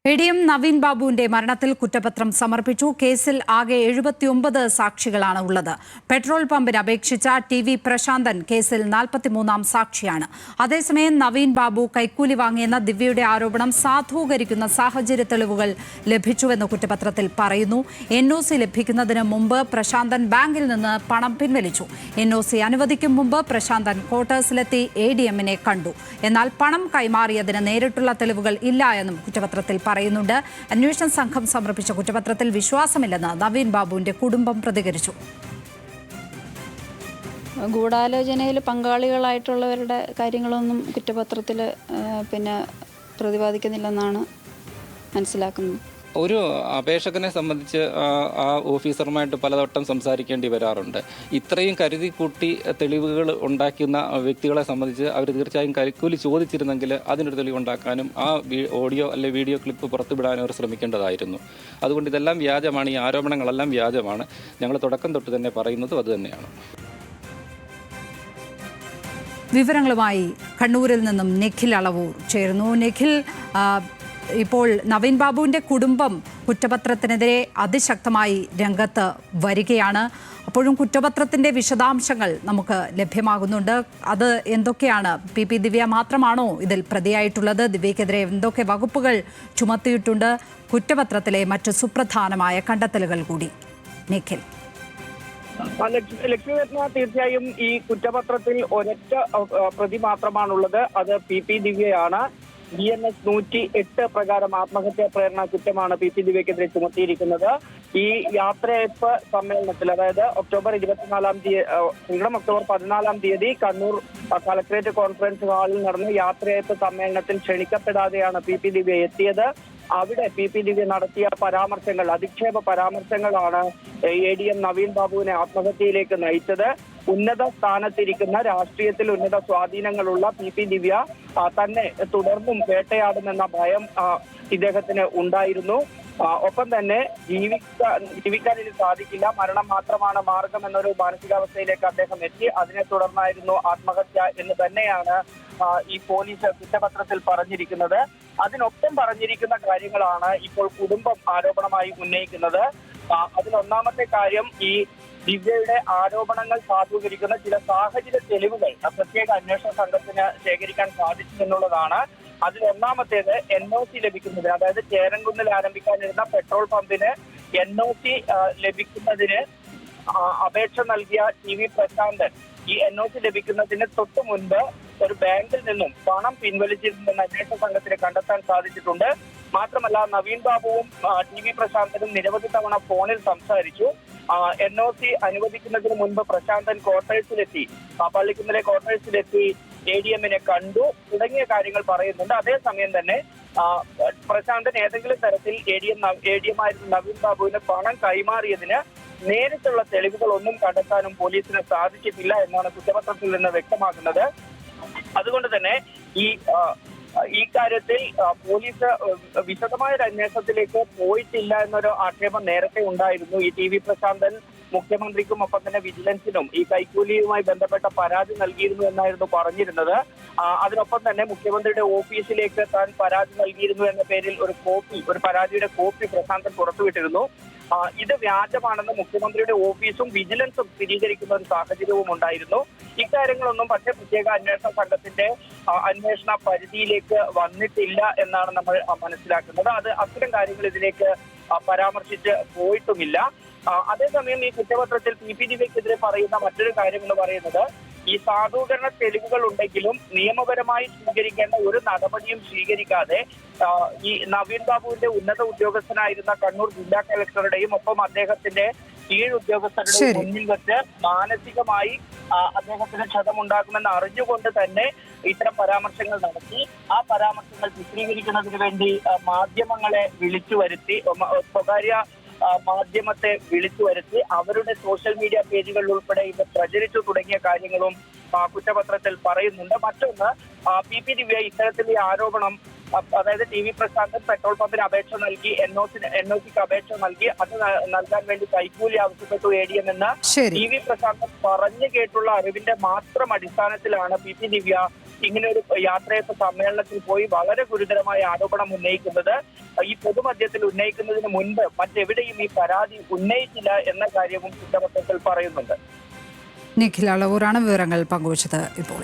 ADM Naveen ബാബുവിന്റെ മരണത്തിൽ കുറ്റപത്രം സമർപ്പിച്ചു. കേസിൽ ആകെ 79 സാക്ഷികളാണ് ഉള്ളത്. പെട്രോൾ പമ്പിന് അപേക്ഷിച്ച ടി.വി. പ്രശാന്തൻ കേസിൽ 43-ാം സാക്ഷിയാണ്. അതേസമയം നവീൻ ബാബു കൈക്കൂലി വാങ്ങിയെന്ന ദിവ്യയുടെ ആരോപണം സാധൂകരിക്കുന്ന സാഹചര്യ തെളിവുകൾ ലഭിച്ചുവെന്ന് കുറ്റപത്രത്തിൽ പറയുന്നു. NOC ലഭിക്കുന്നതിന് മുമ്പ് പ്രശാന്തൻ ബാങ്കിൽ നിന്ന് പണം പിൻവലിച്ചു. NOC അനുവദിക്കും മുമ്പ് പ്രശാന്തൻ ക്വാർട്ടേഴ്സിലെത്തി ADM-നെ കണ്ടു. എന്നാൽ പണം കൈമാറിയതിന് നേരിട്ടുള്ള തെളിവുകൾ ഇല്ല എന്നും കുറ്റപത്രത്തിൽ പറയുന്നുണ്ട്. അന്വേഷണ സംഘം സമർപ്പിച്ച കുറ്റപത്രത്തിൽ വിശ്വാസമില്ലെന്ന് നവീൻ ബാബുവിന്റെ കുടുംബം പ്രതികരിച്ചു. ഗൂഢാലോചനയിൽ പങ്കാളികളായിട്ടുള്ളവരുടെ കാര്യങ്ങളൊന്നും കുറ്റപത്രത്തിൽ പ്രതിപാദിക്കുന്നില്ലെന്നാണ് മനസ്സിലാക്കുന്നത്. ഒരു അപേക്ഷകനെ സംബന്ധിച്ച് ആ ഓഫീസറുമായിട്ട് പലവട്ടം സംസാരിക്കേണ്ടി വരാറുണ്ട്. ഇത്രയും കരുതി കൂട്ടി തെളിവുകൾ ഉണ്ടാക്കുന്ന വ്യക്തികളെ സംബന്ധിച്ച് അവർ തീർച്ചയായും കൈക്കൂലി ചോദിച്ചിരുന്നെങ്കിൽ അതിനൊരു തെളിവുണ്ടാക്കാനും ആ ഓഡിയോ അല്ലെങ്കിൽ വീഡിയോ ക്ലിപ്പ് പുറത്തുവിടാനും അവർ ശ്രമിക്കേണ്ടതായിരുന്നു. അതുകൊണ്ട് ഇതെല്ലാം വ്യാജമാണ്. ഈ ആരോപണങ്ങളെല്ലാം വ്യാജമാണ്. ഞങ്ങൾ തുടക്കം തൊട്ട് തന്നെ പറയുന്നതും അതുതന്നെയാണ്. വിവരങ്ങളുമായി കണ്ണൂരിൽ നിന്നും നിഖിൽ അളവൂർ ചേരുന്നു. നിഖിൽ, ഇപ്പോൾ നവീൻ ബാബുവിന്റെ കുടുംബം കുറ്റപത്രത്തിനെതിരെ അതിശക്തമായി രംഗത്ത് വരികയാണ്. അപ്പോഴും കുറ്റപത്രത്തിന്റെ വിശദാംശങ്ങൾ നമുക്ക് ലഭ്യമാകുന്നുണ്ട്. അത് എന്തൊക്കെയാണ്? പി ദിവ്യ മാത്രമാണോ ഇതിൽ പ്രതിയായിട്ടുള്ളത്? ദിവ്യക്കെതിരെ എന്തൊക്കെ വകുപ്പുകൾ ചുമത്തിയിട്ടുണ്ട്? കുറ്റപത്രത്തിലെ മറ്റ് സുപ്രധാനമായ കണ്ടെത്തലുകൾ കൂടി നിഖിൽ. ലക്ഷ്മിരത്ന, തീർച്ചയായും ഈ കുറ്റപത്രത്തിൽ ഒരൊറ്റ പ്രതി മാത്രമാണുള്ളത്. അത് പി ദിവ്യയാണ്. BNS 108 പ്രകാരം ആത്മഹത്യാ പ്രേരണ കുറ്റമാണ് പി ദിവ്യക്കെതിരെ ചുമത്തിയിരിക്കുന്നത്. ഈ യാത്രയയപ്പ് സമ്മേളനത്തിൽ, അതായത് ഒക്ടോബർ 14-ാം തീയതി കണ്ണൂർ കളക്ടറേറ്റ് കോൺഫറൻസ് ഹാളിൽ നടന്ന യാത്രയയപ്പ് സമ്മേളനത്തിൽ ക്ഷണിക്കപ്പെടാതെയാണ് പി ദിവ്യ എത്തിയത്. അവിടെ പി ദിവ്യ നടത്തിയ പരാമർശങ്ങൾ, അധിക്ഷേപ പരാമർശങ്ങളാണ് ADM നവീൻ ബാബുവിനെ ആത്മഹത്യയിലേക്ക് നയിച്ചത്. ഉന്നത സ്ഥാനത്തിരിക്കുന്ന, രാഷ്ട്രീയത്തിൽ ഉന്നത സ്വാധീനങ്ങളുള്ള പി ദിവ്യ തന്നെ തുടർന്നും വേട്ടയാടുമെന്ന ഭയം ഇദ്ദേഹത്തിന് ഉണ്ടായിരുന്നു. ഒപ്പം തന്നെ ജീവിക്കാൻ ഇനി സാധിക്കില്ല, മരണം മാത്രമാണ് മാർഗം എന്നൊരു മാനസികാവസ്ഥയിലേക്ക് അദ്ദേഹം എത്തി. അതിനെ തുടർന്നായിരുന്നു ആത്മഹത്യ എന്ന് തന്നെയാണ് ഈ പോലീസ് കുറ്റപത്രത്തിൽ പറഞ്ഞിരിക്കുന്നത്. അതിനൊപ്പം പറഞ്ഞിരിക്കുന്ന കാര്യങ്ങളാണ് ഇപ്പോൾ കുടുംബം ആരോപണമായി ഉന്നയിക്കുന്നത്. അതിലൊന്നാമത്തെ കാര്യം, ഈ ദിവ്യയുടെ ആരോപണങ്ങൾ സാധൂകരിക്കുന്ന ചില സാഹചര്യ തെളിവുകൾ പ്രത്യേക അന്വേഷണ സംഘത്തിന് ശേഖരിക്കാൻ സാധിച്ചു എന്നുള്ളതാണ്. അതിലൊന്നാമത്തേത് NOC ലഭിക്കുന്നതിന്, അതായത് ചേരൻകുന്നിൽ ആരംഭിക്കാനിരുന്ന പെട്രോൾ പമ്പിന് NOC ലഭിക്കുന്നതിന് അപേക്ഷ നൽകിയ ടി.വി. പ്രശാന്തൻ ഈ NOC ലഭിക്കുന്നതിന് തൊട്ടു മുൻപ് ഒരു ബാങ്കിൽ നിന്നും പണം പിൻവലിച്ചിരുന്നെന്ന് അന്വേഷണ സംഘത്തിന് കണ്ടെത്താൻ സാധിച്ചിട്ടുണ്ട്. മാത്രമല്ല, നവീൻ ബാബുവും ടി.വി. പ്രശാന്തനും നിരവധി തവണ ഫോണിൽ സംസാരിച്ചു. NOC അനുവദിക്കുന്നതിന് മുൻപ് പ്രശാന്തൻ ക്വാർട്ടേഴ്സിലെത്തി, പള്ളിക്കുന്നിലെ ക്വാർട്ടേഴ്സിലെത്തി ADM-നെ കണ്ടു തുടങ്ങിയ കാര്യങ്ങൾ പറയുന്നുണ്ട്. അതേസമയം തന്നെ പ്രശാന്തൻ ഏതെങ്കിലും തരത്തിൽ ADM-ആയിരുന്ന നവീൻ ബാബുവിന് പണം കൈമാറിയതിന് നേരിട്ടുള്ള തെളിവുകളൊന്നും കണ്ടെത്താനും പോലീസിന് സാധിച്ചിട്ടില്ല എന്നാണ് കുറ്റപത്രത്തിൽ നിന്ന് വ്യക്തമാക്കുന്നത്. അതുകൊണ്ട് തന്നെ ഈ കാര്യത്തിൽ പോലീസ് വിശദമായ ഒരു അന്വേഷണത്തിലേക്ക് പോയിട്ടില്ല എന്നൊരു ആക്ഷേപം നേരത്തെ ഉണ്ടായിരുന്നു. ഈ ടി.വി. പ്രശാന്തൻ മുഖ്യമന്ത്രിക്കും ഒപ്പം തന്നെ വിജിലൻസിനും ഈ കൈക്കൂലിയുമായി ബന്ധപ്പെട്ട പരാതി നൽകിയിരുന്നു എന്നായിരുന്നു പറഞ്ഞിരുന്നത്. അതിനൊപ്പം തന്നെ മുഖ്യമന്ത്രിയുടെ ഓഫീസിലേക്ക് താൻ പരാതി നൽകിയിരുന്നു എന്ന പേരിൽ ഒരു പരാതിയുടെ കോപ്പി പ്രശാന്തൻ പുറത്തുവിട്ടിരുന്നു. ഇത് വ്യാജമാണെന്ന് മുഖ്യമന്ത്രിയുടെ ഓഫീസും വിജിലൻസും സ്ഥിരീകരിക്കുന്ന ഒരു സാഹചര്യവും ഉണ്ടായിരുന്നു. ഇക്കാര്യങ്ങളൊന്നും പക്ഷേ പ്രത്യേക അന്വേഷണ സംഘത്തിന്റെ അന്വേഷണ പരിധിയിലേക്ക് വന്നിട്ടില്ല എന്നാണ് നമ്മൾ മനസ്സിലാക്കുന്നത്. അത്തരം കാര്യങ്ങൾ ഇതിലേക്ക് പരാമർശിച്ച് പോയിട്ടുമില്ല. അതേസമയം ഈ കുറ്റപത്രത്തിൽ പി ദിവ്യക്കെതിരെ പറയുന്ന മറ്റൊരു കാര്യം എന്ന് പറയുന്നത്, ഈ സാധൂകരണ തെളിവുകൾ ഉണ്ടെങ്കിലും നിയമപരമായി സ്വീകരിക്കേണ്ട ഒരു നടപടിയും സ്വീകരിക്കാതെ ഈ നവീൻ ബാബുവിന്റെ ഉന്നത ഉദ്യോഗസ്ഥനായിരുന്ന കണ്ണൂർ ജില്ലാ കളക്ടറുടെയും ഒപ്പം അദ്ദേഹത്തിന്റെ കീഴ് ഉദ്യോഗസ്ഥരുടെയും മുന്നിൽ വെച്ച് മാനസികമായി അദ്ദേഹത്തിന് ക്ഷതമുണ്ടാക്കുമെന്ന് അറിഞ്ഞുകൊണ്ട് തന്നെ ഇത്തരം പരാമർശങ്ങൾ നടത്തി. ആ പരാമർശങ്ങൾ ചിത്രീകരിക്കുന്നതിന് വേണ്ടി മാധ്യമങ്ങളെ വിളിച്ചു വരുത്തി, സ്വകാര്യ മാധ്യമത്തെ വിളിച്ചു വരുത്തി അവരുടെ സോഷ്യൽ മീഡിയ പേജുകളിൽ ഉൾപ്പെടെ ഇത് പ്രചരിച്ചു തുടങ്ങിയ കാര്യങ്ങളും കുറ്റപത്രത്തിൽ പറയുന്നുണ്ട്. മറ്റൊന്ന്, പി ദിവ്യ ഇത്തരത്തിൽ ഈ ആരോപണം, അതായത് ടി.വി. പ്രശാന്തൻ പെട്രോൾ പമ്പിന് അപേക്ഷ നൽകി, NOCക്ക് അപേക്ഷ നൽകി, അത് നൽകാൻ വേണ്ടി കൈക്കൂലി ആവശ്യപ്പെട്ടു ADM എന്ന് ടി.വി. പ്രശാന്തൻ പറഞ്ഞു കേട്ടുള്ള അറിവിന്റെ മാത്രം അടിസ്ഥാനത്തിലാണ് പി ദിവ്യ ഇങ്ങനെ ഒരു യാത്രയപ്പ് സമ്മേളനത്തിൽ പോയി വളരെ ഗുരുതരമായ ആരോപണം ഉന്നയിക്കുന്നത്. ഈ പൊതുമധ്യത്തിൽ ഉന്നയിക്കുന്നതിന് മുൻപ് മറ്റെവിടെയും ഈ പരാതി ഉന്നയിച്ചില്ല എന്ന കാര്യവും കുറ്റപത്രത്തിൽ പറയുന്നുണ്ട്. നിഖിൽ അളവൂരാണ് വിവരങ്ങൾ പങ്കുവച്ചത്. ഇപ്പോൾ